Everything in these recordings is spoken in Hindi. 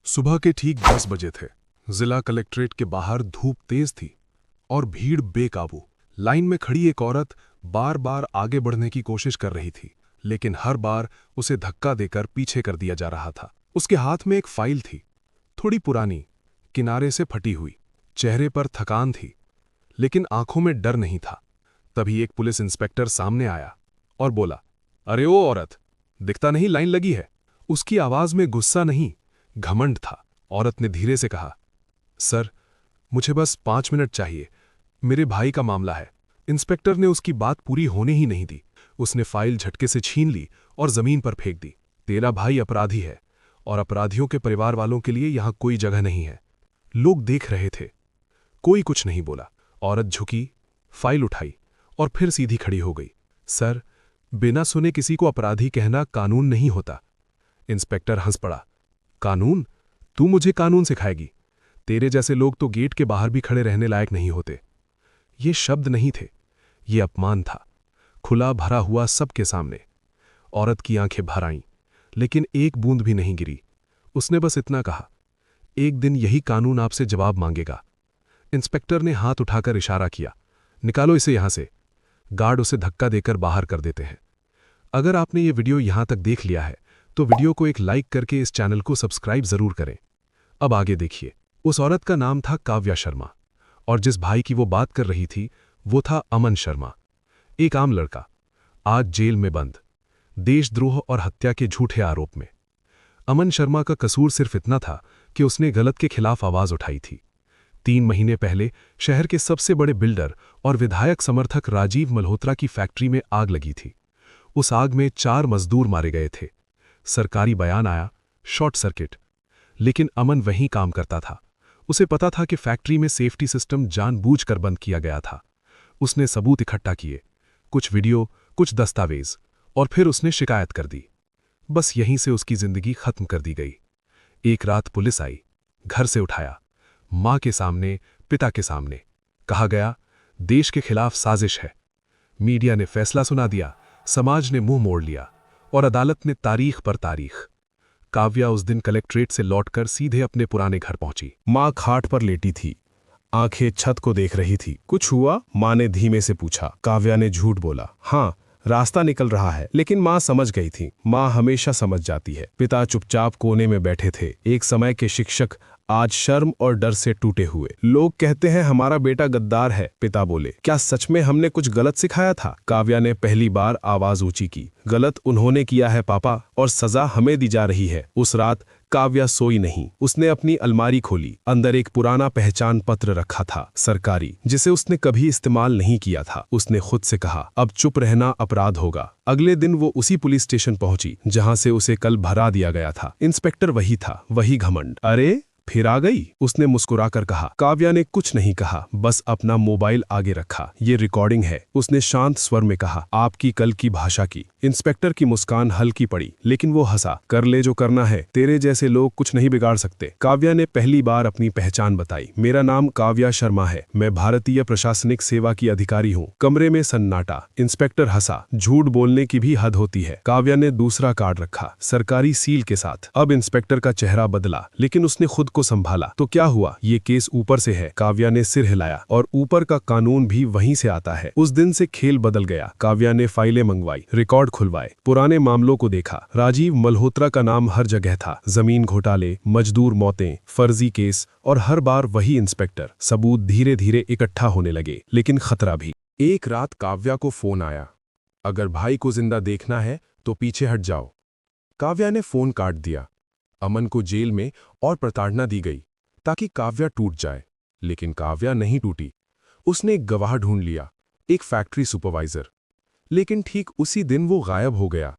सुबह के ठीक 10 बजे थे। जिला कलेक्ट्रेट के बाहर धूप तेज थी और भीड़ बेकाबू। लाइन में खड़ी एक औरत बार बार आगे बढ़ने की कोशिश कर रही थी, लेकिन हर बार उसे धक्का देकर पीछे कर दिया जा रहा था। उसके हाथ में एक फाइल थी, थोड़ी पुरानी, किनारे से फटी हुई। चेहरे पर थकान थी, लेकिन आंखों में डर नहीं था। तभी एक पुलिस इंस्पेक्टर सामने आया और बोला, अरे ओ औरत, दिखता नहीं लाइन लगी है। उसकी आवाज में गुस्सा नहीं, घमंड था। औरत ने धीरे से कहा, सर, मुझे बस 5 मिनट चाहिए, मेरे भाई का मामला है। इंस्पेक्टर ने उसकी बात पूरी होने ही नहीं दी। उसने फाइल झटके से छीन ली और जमीन पर फेंक दी। तेरा भाई अपराधी है और अपराधियों के परिवार वालों के लिए यहां कोई जगह नहीं है। लोग देख रहे थे, कोई कुछ नहीं बोला। औरत झुकी, फाइल उठाई और फिर सीधी खड़ी हो गई। सर, बिना सुने किसी को अपराधी कहना कानून नहीं होता। इंस्पेक्टर हंस पड़ा। कानून? तू मुझे कानून सिखाएगी? तेरे जैसे लोग तो गेट के बाहर भी खड़े रहने लायक नहीं होते। ये शब्द नहीं थे, ये अपमान था, खुला भरा हुआ सबके सामने। औरत की आंखें भर आईं, लेकिन एक बूंद भी नहीं गिरी। उसने बस इतना कहा, एक दिन यही कानून आपसे जवाब मांगेगा। इंस्पेक्टर ने हाथ उठाकर इशारा किया, निकालो इसे यहां से। गार्ड उसे धक्का देकर बाहर कर देते हैं। अगर आपने ये वीडियो यहां तक देख लिया है तो वीडियो को एक लाइक करके इस चैनल को सब्सक्राइब जरूर करें। अब आगे देखिए। उस औरत का नाम था काव्या शर्मा और जिस भाई की वो बात कर रही थी वो था अमन शर्मा, एक आम लड़का, आज जेल में बंद, देशद्रोह और हत्या के झूठे आरोप में। अमन शर्मा का कसूर सिर्फ इतना था कि उसने गलत के खिलाफ आवाज उठाई थी। 3 महीने पहले शहर के सबसे बड़े बिल्डर और विधायक समर्थक राजीव मल्होत्रा की फैक्ट्री में आग लगी थी। उस आग में 4 मजदूर मारे गए थे। सरकारी बयान आया, शॉर्ट सर्किट। लेकिन अमन वहीं काम करता था। उसे पता था कि फैक्ट्री में सेफ्टी सिस्टम जानबूझकर बंद किया गया था। उसने सबूत इकट्ठा किए, कुछ वीडियो, कुछ दस्तावेज, और फिर उसने शिकायत कर दी। बस यहीं से उसकी जिंदगी खत्म कर दी गई। एक रात पुलिस आई, घर से उठाया, मां के सामने, पिता के सामने। कहा गया, देश के खिलाफ साजिश है। मीडिया ने फैसला सुना दिया, समाज ने मुंह मोड़ लिया और अदालत ने तारीख पर तारीख। काव्या उस दिन कलेक्ट्रेट से लौटकर सीधे अपने पुराने घर पहुंची। माँ खाट पर लेटी थी, आंखें छत को देख रही थी। कुछ हुआ? माँ ने धीमे से पूछा। काव्या ने झूठ बोला, हाँ, रास्ता निकल रहा है। लेकिन माँ समझ गई थी। माँ हमेशा समझ जाती है। पिता चुपचाप कोने में बैठे थे, एक समय के शिक्षक, आज शर्म और डर से टूटे हुए। लोग कहते हैं हमारा बेटा गद्दार है, पिता बोले। क्या सच में हमने कुछ गलत सिखाया था? काव्या ने पहली बार आवाज ऊंची की। गलत उन्होंने किया है पापा, और सजा हमें दी जा रही है। उस रात काव्या सोई नहीं। उसने अपनी अलमारी खोली, अंदर एक पुराना पहचान पत्र रखा था, सरकारी, जिसे उसने कभी इस्तेमाल नहीं किया था। उसने खुद से कहा, अब चुप रहना अपराध होगा। अगले दिन वो उसी पुलिस स्टेशन पहुंची जहां से उसे कल भरा दिया गया था। इंस्पेक्टर वही था, वही घमंड। अरे, फिर आ गई? उसने मुस्कुराकर कहा। काव्या ने कुछ नहीं कहा, बस अपना मोबाइल आगे रखा। ये रिकॉर्डिंग है, उसने शांत स्वर में कहा, आपकी कल की भाषा की। इंस्पेक्टर की मुस्कान हल्की पड़ी, लेकिन वो हंसा। कर ले जो करना है, तेरे जैसे लोग कुछ नहीं बिगाड़ सकते। काव्या ने पहली बार अपनी पहचान बताई। मेरा नाम काव्या शर्मा है, मैं भारतीय प्रशासनिक सेवा की अधिकारी हूँ। कमरे में सन्नाटा। इंस्पेक्टर हंसा। झूठ बोलने की भी हद होती है। काव्या ने दूसरा कार्ड रखा, सरकारी सील के साथ। अब इंस्पेक्टर का चेहरा बदला, लेकिन उसने खुद को संभाला। तो क्या हुआ? ये केस ऊपर से है। काव्या ने सिर हिलाया। और ऊपर का कानून भी वहीं से आता है। उस दिन से खेल बदल गया। काव्या ने फाइलें मंगवाई, रिकॉर्ड खुलवाए, पुराने मामलों को देखा। राजीव मल्होत्रा का नाम हर जगह था। जमीन घोटाले, मजदूर मौतें, फर्जी केस, और हर बार वही इंस्पेक्टर। सबूत धीरे धीरे इकट्ठा होने लगे, लेकिन खतरा भी। एक रात काव्या को फोन आया, अगर भाई को जिंदा देखना है तो पीछे हट जाओ। काव्या ने फोन काट दिया। अमन को जेल में और प्रताड़ना दी गई ताकि काव्या टूट जाए, लेकिन काव्या नहीं टूटी। उसने एक गवाह ढूंढ लिया, एक फैक्ट्री सुपरवाइजर। लेकिन ठीक उसी दिन वो गायब हो गया।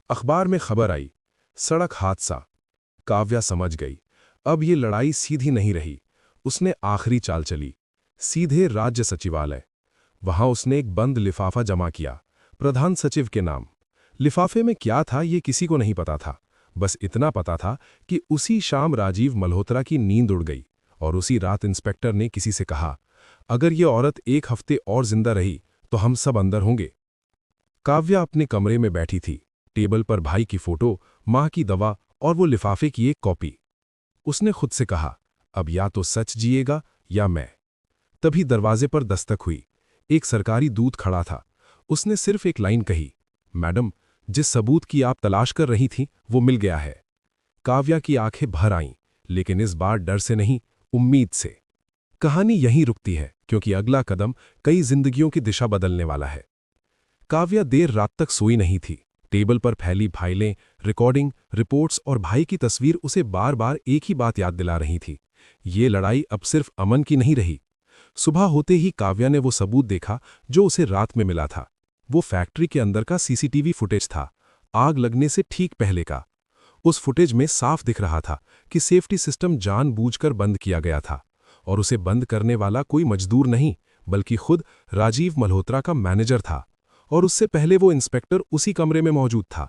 अखबार में खबर आई, सड़क हादसा। काव्या समझ गई, अब ये लड़ाई सीधी नहीं रही। उसने आखिरी चाल चली, सीधे राज्य सचिवालय। वहां उसने एक बंद लिफाफा जमा किया, प्रधान सचिव के नाम। लिफाफे में क्या था ये किसी को नहीं पता था। बस इतना पता था कि उसी शाम राजीव मल्होत्रा की नींद उड़ गई और उसी रात इंस्पेक्टर ने किसी से कहा, अगर ये औरत 1 हफ्ते और जिंदा रही तो हम सब अंदर होंगे। काव्या अपने कमरे में बैठी थी, टेबल पर भाई की फोटो, मां की दवा और वो लिफाफे की एक कॉपी। उसने खुद से कहा, अब या तो सच जिएगा या मैं। तभी दरवाजे पर दस्तक हुई। एक सरकारी दूत खड़ा था। उसने सिर्फ एक लाइन कही, मैडम, जिस सबूत की आप तलाश कर रही थीं वो मिल गया है। काव्या की आंखें भर आईं, लेकिन इस बार डर से नहीं, उम्मीद से। कहानी यहीं रुकती है, क्योंकि अगला कदम कई जिंदगियों की दिशा बदलने वाला है। काव्या देर रात तक सोई नहीं थी। टेबल पर फैली फाइलें, रिकॉर्डिंग, रिपोर्ट्स और भाई की तस्वीर उसे बार बार एक ही बात याद दिला रही थी। ये लड़ाई अब सिर्फ अमन की नहीं रही। सुबह होते ही काव्या ने वो सबूत देखा जो उसे रात में मिला था। वो फैक्ट्री के अंदर का सीसीटीवी फुटेज था, आग लगने से ठीक पहले का। उस फुटेज में साफ दिख रहा था कि सेफ्टी सिस्टम जानबूझकर बंद किया गया था, और उसे बंद करने वाला कोई मजदूर नहीं, बल्कि खुद राजीव मल्होत्रा का मैनेजर था। और उससे पहले वो इंस्पेक्टर उसी कमरे में मौजूद था।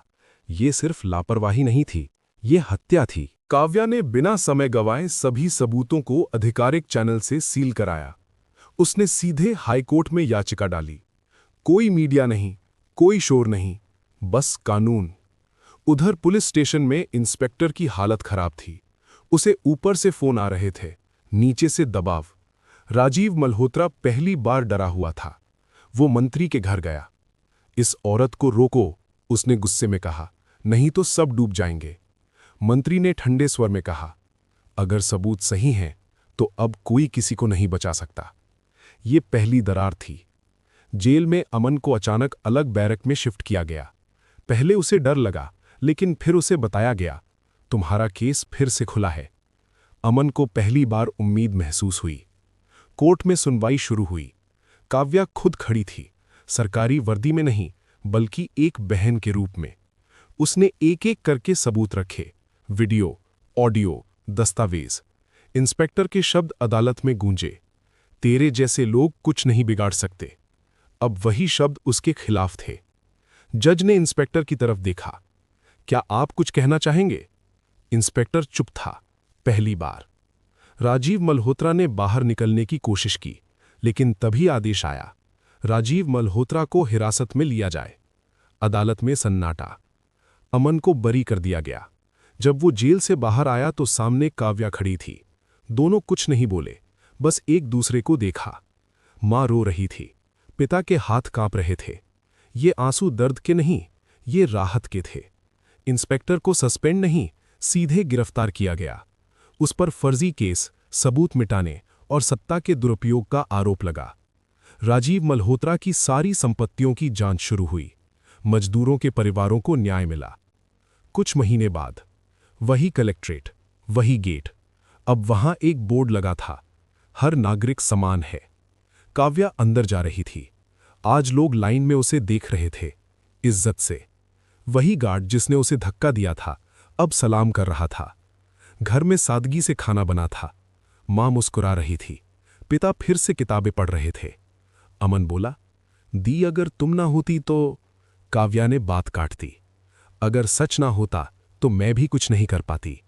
ये सिर्फ लापरवाही नहीं थी, ये हत्या थी। काव्या ने बिना समय गंवाए सभी सबूतों को आधिकारिक चैनल से सील कराया। उसने सीधे हाईकोर्ट में याचिका डाली। कोई मीडिया नहीं, कोई शोर नहीं, बस कानून। उधर पुलिस स्टेशन में इंस्पेक्टर की हालत खराब थी। उसे ऊपर से फोन आ रहे थे, नीचे से दबाव। राजीव मल्होत्रा पहली बार डरा हुआ था। वो मंत्री के घर गया। इस औरत को रोको, उसने गुस्से में कहा, नहीं तो सब डूब जाएंगे। मंत्री ने ठंडे स्वर में कहा, अगर सबूत सही हैं तो अब कोई किसी को नहीं बचा सकता। ये पहली दरार थी। जेल में अमन को अचानक अलग बैरक में शिफ्ट किया गया। पहले उसे डर लगा, लेकिन फिर उसे बताया गया, तुम्हारा केस फिर से खुला है। अमन को पहली बार उम्मीद महसूस हुई। कोर्ट में सुनवाई शुरू हुई। काव्या खुद खड़ी थी, सरकारी वर्दी में नहीं, बल्कि एक बहन के रूप में। उसने एक एक करके सबूत रखे, वीडियो, ऑडियो, दस्तावेज। इंस्पेक्टर के शब्द अदालत में गूंजे, तेरे जैसे लोग कुछ नहीं बिगाड़ सकते। अब वही शब्द उसके खिलाफ थे। जज ने इंस्पेक्टर की तरफ देखा, क्या आप कुछ कहना चाहेंगे? इंस्पेक्टर चुप था, पहली बार। राजीव मल्होत्रा ने बाहर निकलने की कोशिश की, लेकिन तभी आदेश आया, राजीव मल्होत्रा को हिरासत में लिया जाए। अदालत में सन्नाटा। अमन को बरी कर दिया गया। जब वो जेल से बाहर आया तो सामने काव्या खड़ी थी। दोनों कुछ नहीं बोले, बस एक दूसरे को देखा। मां रो रही थी, पिता के हाथ कांप रहे थे। ये आंसू दर्द के नहीं, ये राहत के थे। इंस्पेक्टर को सस्पेंड नहीं, सीधे गिरफ्तार किया गया। उस पर फर्जी केस, सबूत मिटाने और सत्ता के दुरुपयोग का आरोप लगा। राजीव मल्होत्रा की सारी संपत्तियों की जांच शुरू हुई। मजदूरों के परिवारों को न्याय मिला। कुछ महीने बाद वही कलेक्ट्रेट, वही गेट। अब वहां एक बोर्ड लगा था, हर नागरिक समान है। काव्या अंदर जा रही थी। आज लोग लाइन में उसे देख रहे थे, इज्जत से। वही गार्ड जिसने उसे धक्का दिया था, अब सलाम कर रहा था। घर में सादगी से खाना बना था। मां मुस्कुरा रही थी। पिता फिर से किताबें पढ़ रहे थे। अमन बोला, दी अगर तुम ना होती तो। काव्या ने बात काट दी, अगर सच ना होता तो मैं भी कुछ नहीं कर पाती।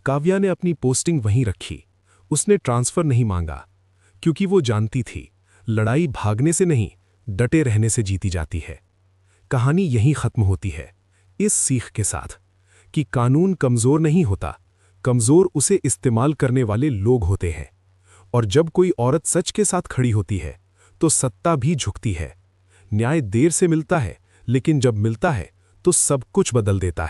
काव्या ने अपनी पोस्टिंग वहीं रखी। उसने ट्रांसफर नहीं मांगा, क्योंकि वो जानती थी, लड़ाई भागने से नहीं, डटे रहने से जीती जाती है। कहानी यहीं खत्म होती है, इस सीख के साथ कि कानून कमजोर नहीं होता, कमजोर उसे इस्तेमाल करने वाले लोग होते हैं। और जब कोई औरत सच के साथ खड़ी होती है तो सत्ता भी झुकती है। न्याय देर से मिलता है, लेकिन जब मिलता है तो सब कुछ बदल देता है।